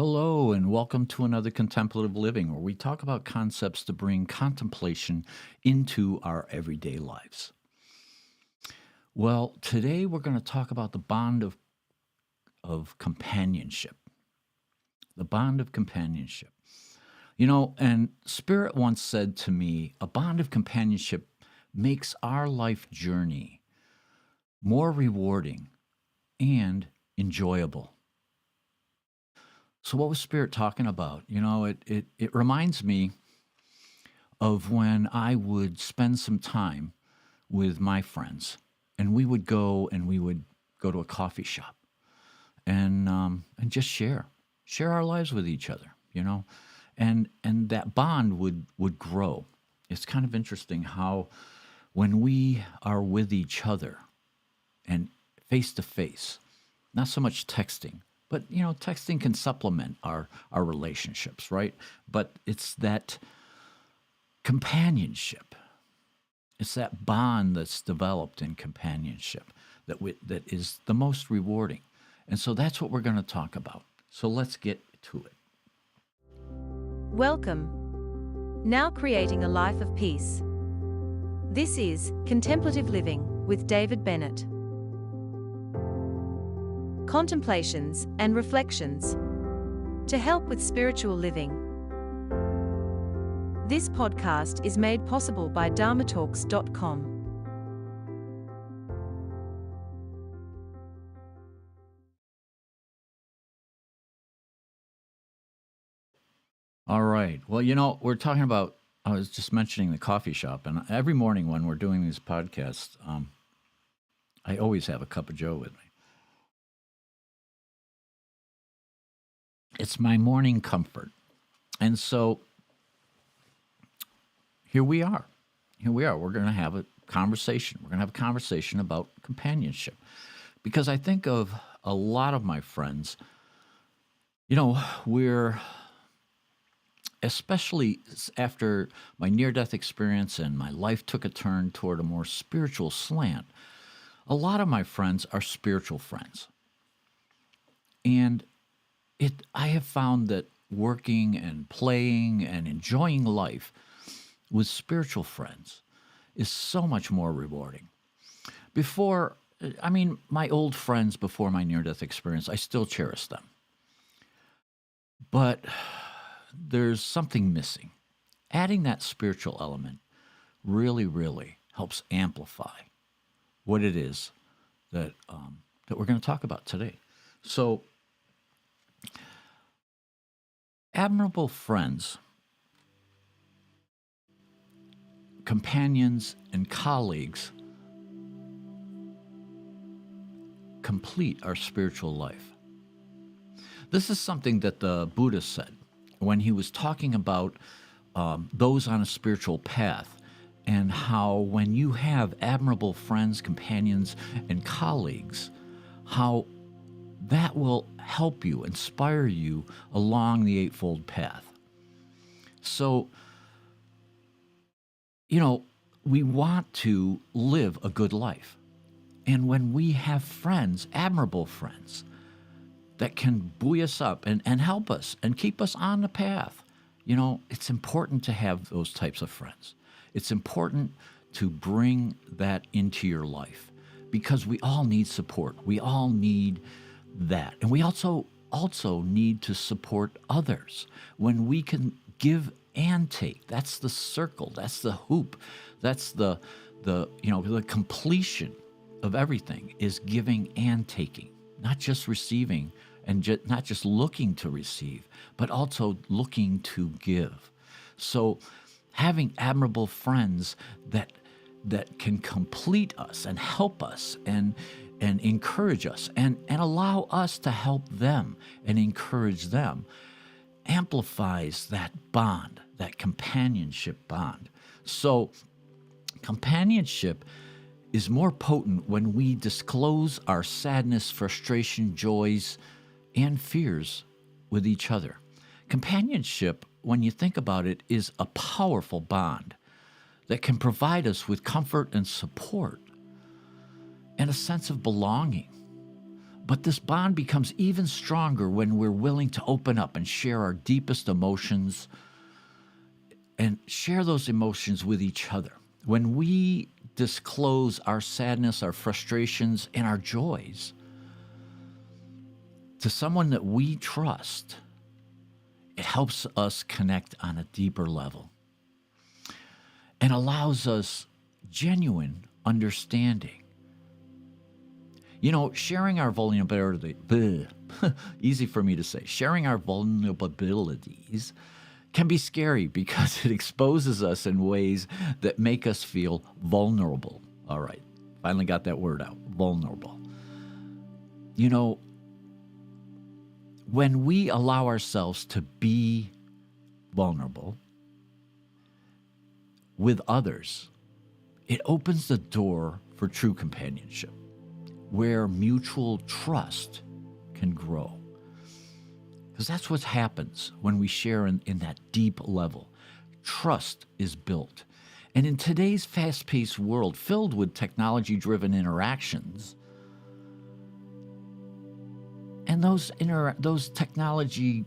Hello, and welcome to another Contemplative Living, where we talk about concepts to bring contemplation into our everyday lives. Well, today we're going to talk about the bond of companionship. The bond of companionship. And Spirit once said to me, a bond of companionship makes our life journey more rewarding and enjoyable. So what was Spirit talking about? It reminds me of when I would spend some time with my friends, and we would go to a coffee shop and just share our lives with each other, and that bond would grow. It's kind of interesting how when we are with each other and face to face, not so much texting. But, texting can supplement our relationships, right? But it's that companionship. It's that bond that's developed in companionship that is the most rewarding. And so that's what we're going to talk about. So let's get to it. Welcome. Now creating a life of peace. This is Contemplative Living with David Bennett. Contemplations and reflections to help with spiritual living. This podcast is made possible by dharmatalks.com. All right. Well, we're talking about, I was just mentioning the coffee shop, and every morning when we're doing these podcasts, I always have a cup of joe with me. It's my morning comfort. And so here we are. We're going to have a conversation. We're going to have a conversation about companionship. Because I think of a lot of my friends, we're, especially after my near-death experience and my life took a turn toward a more spiritual slant, a lot of my friends are spiritual friends. And I have found that working and playing and enjoying life with spiritual friends is so much more rewarding. My old friends before my near-death experience, I still cherish them. But there's something missing. Adding that spiritual element really, really helps amplify what it is that we're going to talk about today. So, admirable friends, companions, and colleagues complete our spiritual life. This is something that the Buddha said when he was talking about those on a spiritual path, and how when you have admirable friends, companions, and colleagues, how that will help you, inspire you along the Eightfold Path. So, we want to live a good life. And when we have friends, admirable friends, that can buoy us up and help us and keep us on the path, it's important to have those types of friends. It's important to bring that into your life because we all need support. We all need that. And we also need to support others when we can give and take. That's the circle. That's the hoop. That's the completion of everything is giving and taking, not just receiving and not just looking to receive, but also looking to give. So having admirable friends that can complete us and help us and encourage us and allow us to help them and encourage them amplifies that bond, that companionship bond. So companionship is more potent when we disclose our sadness, frustration, joys, and fears with each other. Companionship, when you think about it, is a powerful bond that can provide us with comfort and support and a sense of belonging. But this bond becomes even stronger when we're willing to open up and share our deepest emotions and share those emotions with each other. When we disclose our sadness, our frustrations, and our joys to someone that we trust, it helps us connect on a deeper level and allows us genuine understanding. You know, sharing our vulnerability, easy for me to say, sharing our vulnerabilities can be scary because it exposes us in ways that make us feel vulnerable. All right, finally got that word out, vulnerable. You know, when we allow ourselves to be vulnerable with others, it opens the door for true companionship, where mutual trust can grow. Because that's what happens when we share in that deep level. Trust is built. And in today's fast-paced world filled with technology-driven interactions, and those technology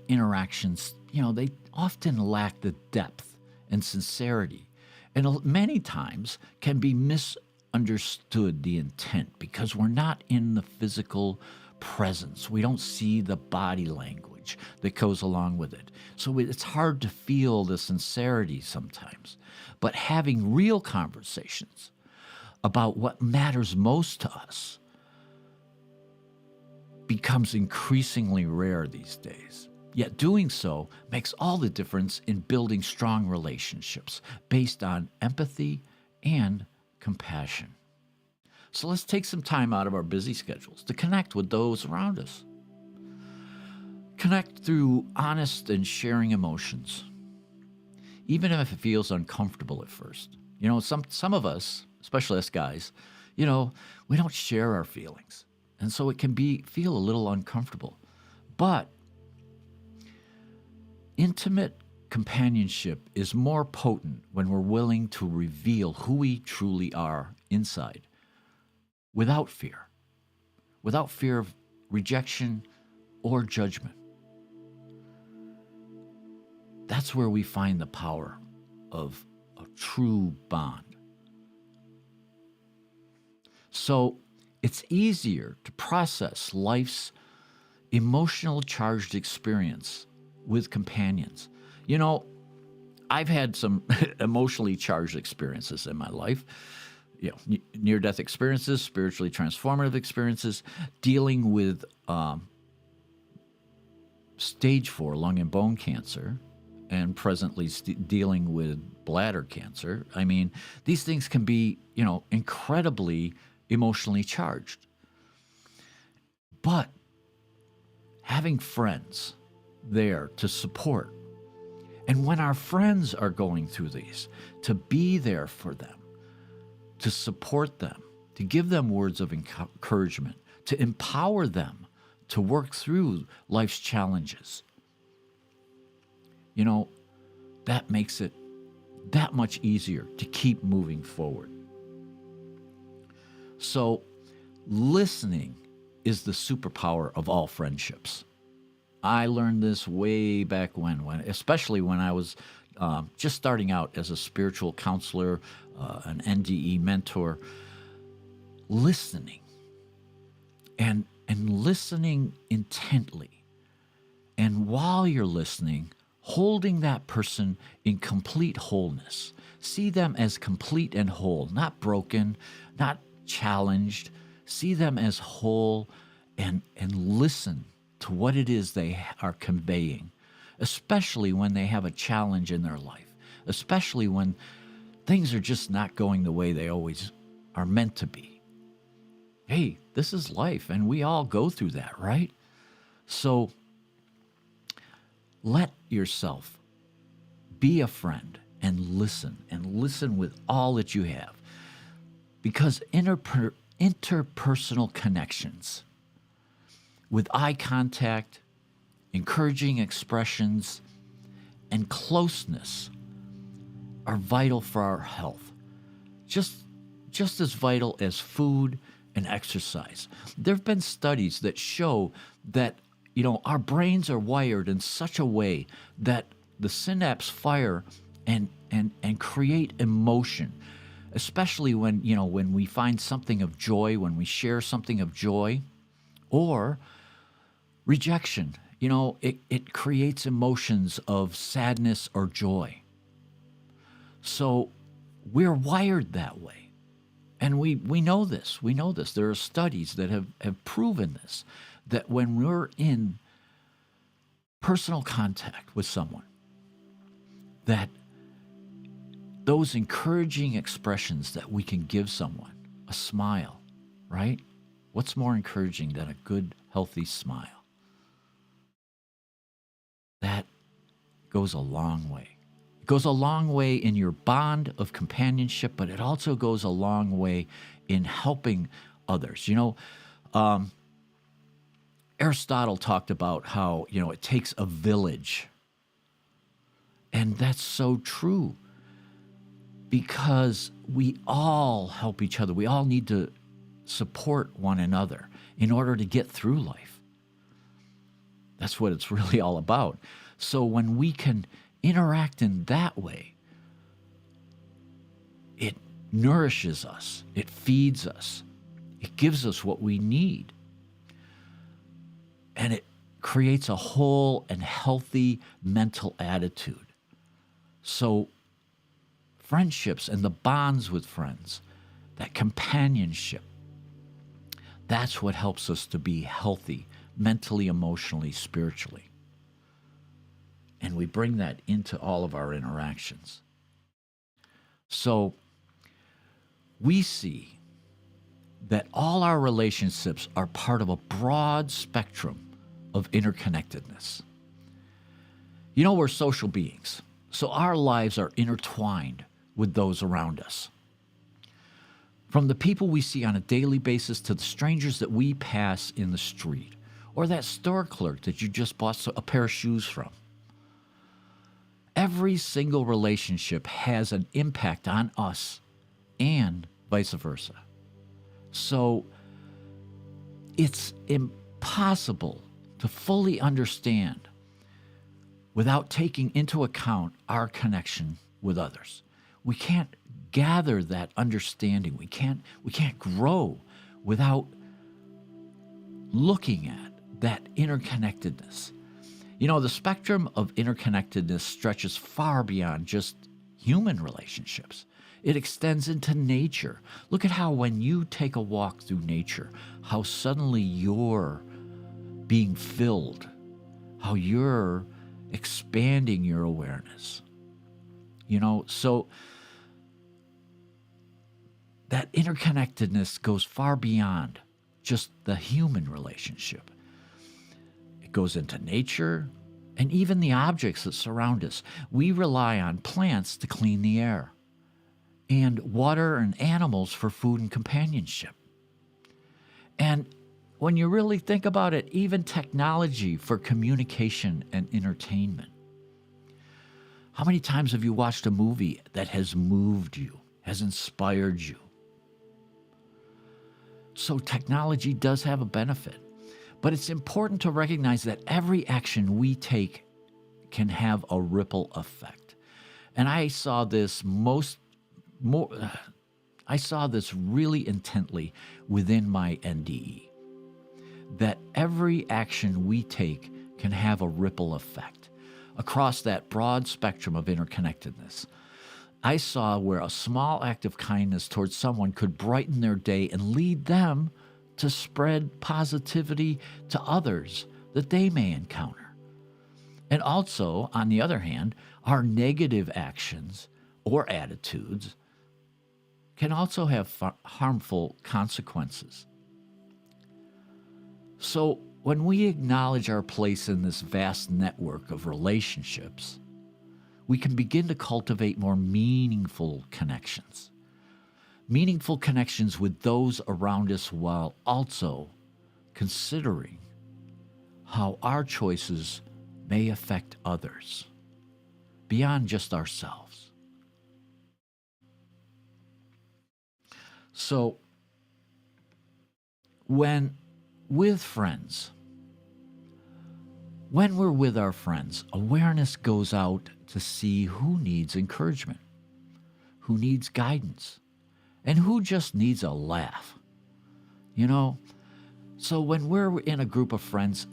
interactions, you know, they often lack the depth and sincerity, and many times can be misunderstood the intent because we're not in the physical presence. We don't see the body language that goes along with it. So it's hard to feel the sincerity sometimes. But having real conversations about what matters most to us becomes increasingly rare these days. Yet doing so makes all the difference in building strong relationships based on empathy and compassion. So let's take some time out of our busy schedules to connect with those around us. Connect through honest and sharing emotions, even if it feels uncomfortable at first. You know, some of us, especially us guys, you know, we don't share our feelings. And so it can feel a little uncomfortable. But intimate companionship is more potent when we're willing to reveal who we truly are inside without fear of rejection or judgment. That's where we find the power of a true bond. So it's easier to process life's emotional charged experience with companions. You know, I've had some emotionally charged experiences in my life. You know, near-death experiences, spiritually transformative experiences, dealing with stage 4 lung and bone cancer, and presently dealing with bladder cancer. I mean, these things can be, you know, incredibly emotionally charged. But having friends there to support, and when our friends are going through these, to be there for them, to support them, to give them words of encouragement, to empower them to work through life's challenges. You know, that makes it that much easier to keep moving forward. So, listening is the superpower of all friendships. I learned this way back when especially when I was just starting out as a spiritual counselor, an NDE mentor. Listening and listening intently. And while you're listening, holding that person in complete wholeness. See them as complete and whole, not broken, not challenged. See them as whole and listen to what it is they are conveying, especially when they have a challenge in their life, especially when things are just not going the way they always are meant to be. Hey, this is life, and we all go through that, right? So let yourself be a friend and listen with all that you have. Because interpersonal connections with eye contact, encouraging expressions, and closeness are vital for our health. Just as vital as food and exercise. There have been studies that show that, our brains are wired in such a way that the synapse fire and create emotion, especially when we find something of joy, when we share something of joy, or rejection. It creates emotions of sadness or joy. So we're wired that way. And we know this. We know this. There are studies that have proven this, that when we're in personal contact with someone, that those encouraging expressions that we can give someone, a smile, right? What's more encouraging than a good, healthy smile? That goes a long way. It goes a long way in your bond of companionship, but it also goes a long way in helping others. Aristotle talked about how, it takes a village. And that's so true, because we all help each other. We all need to support one another in order to get through life. That's what it's really all about. So when we can interact in that way, it nourishes us, it feeds us, it gives us what we need. And it creates a whole and healthy mental attitude. So friendships and the bonds with friends, that companionship, that's what helps us to be healthy mentally, emotionally, spiritually. And we bring that into all of our interactions. So we see that all our relationships are part of a broad spectrum of interconnectedness. We're social beings, so our lives are intertwined with those around us. From the people we see on a daily basis to the strangers that we pass in the street, or that store clerk that you just bought a pair of shoes from. Every single relationship has an impact on us and vice versa. So it's impossible to fully understand without taking into account our connection with others. We can't gather that understanding. We can't grow without looking at that interconnectedness. The spectrum of interconnectedness stretches far beyond just human relationships. It extends into nature. Look at how when you take a walk through nature, how suddenly you're being filled, how you're expanding your awareness. So that interconnectedness goes far beyond just the human relationship. It goes into nature and even the objects that surround us. We rely on plants to clean the air, and water and animals for food and companionship. And when you really think about it, even technology for communication and entertainment. How many times have you watched a movie that has moved you, has inspired you? So technology does have a benefit, but it's important to recognize that every action we take can have a ripple effect. And I saw this really intently within my NDE, that every action we take can have a ripple effect across that broad spectrum of interconnectedness. I saw where a small act of kindness towards someone could brighten their day and lead them to spread positivity to others that they may encounter. And also, on the other hand, our negative actions or attitudes can also have harmful consequences. So when we acknowledge our place in this vast network of relationships, we can begin to cultivate more meaningful connections with those around us, while also considering how our choices may affect others beyond just ourselves. So when with friends, when we're with our friends, awareness goes out to see who needs encouragement, who needs guidance, and who just needs a laugh. You know, so when we're in a group of friends,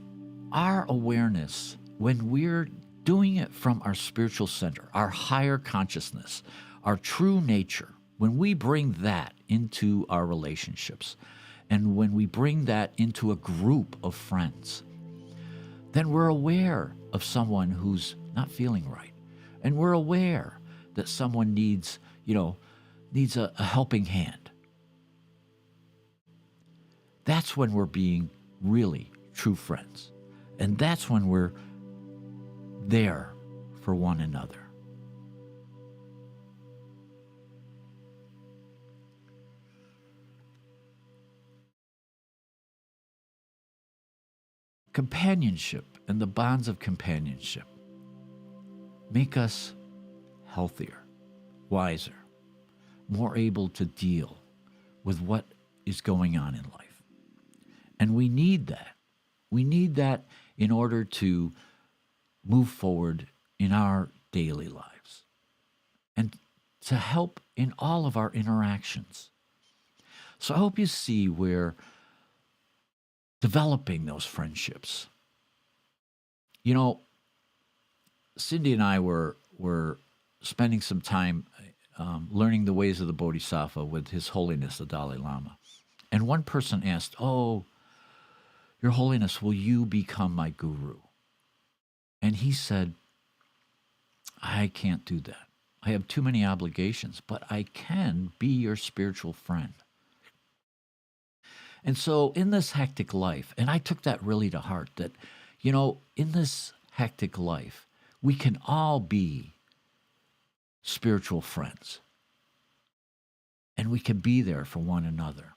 our awareness, when we're doing it from our spiritual center, our higher consciousness, our true nature, when we bring that into our relationships, and when we bring that into a group of friends, then we're aware of someone who's not feeling right. And we're aware that someone needs a helping hand. That's when we're being really true friends. And that's when we're there for one another. Companionship and the bonds of companionship make us healthier, wiser, more able to deal with what is going on in life. And we need that. We need that in order to move forward in our daily lives and to help in all of our interactions. So I hope you see where developing those friendships. You know, Cindy and I were spending some time learning the ways of the Bodhisattva with His Holiness, the Dalai Lama. And one person asked, "Oh, Your Holiness, will you become my guru?" And he said, "I can't do that. I have too many obligations, but I can be your spiritual friend." And so in this hectic life, and I took that really to heart, that, in this hectic life, we can all be spiritual friends. And we can be there for one another.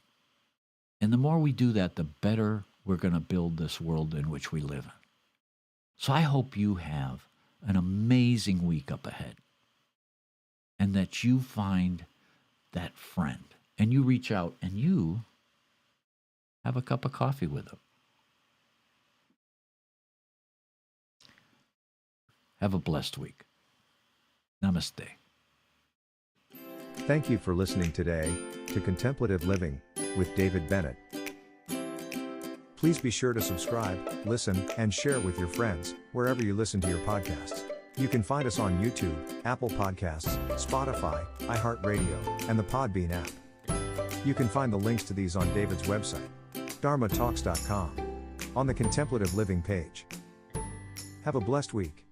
And the more we do that, the better we're going to build this world in which we live in. So I hope you have an amazing week up ahead. And that you find that friend. And you reach out and you have a cup of coffee with them. Have a blessed week. Namaste. Thank you for listening today to Contemplative Living with David Bennett. Please be sure to subscribe, listen, and share with your friends wherever you listen to your podcasts. You can find us on YouTube, Apple Podcasts, Spotify, iHeartRadio, and the Podbean app. You can find the links to these on David's website, dharmatalks.com, on the Contemplative Living page. Have a blessed week.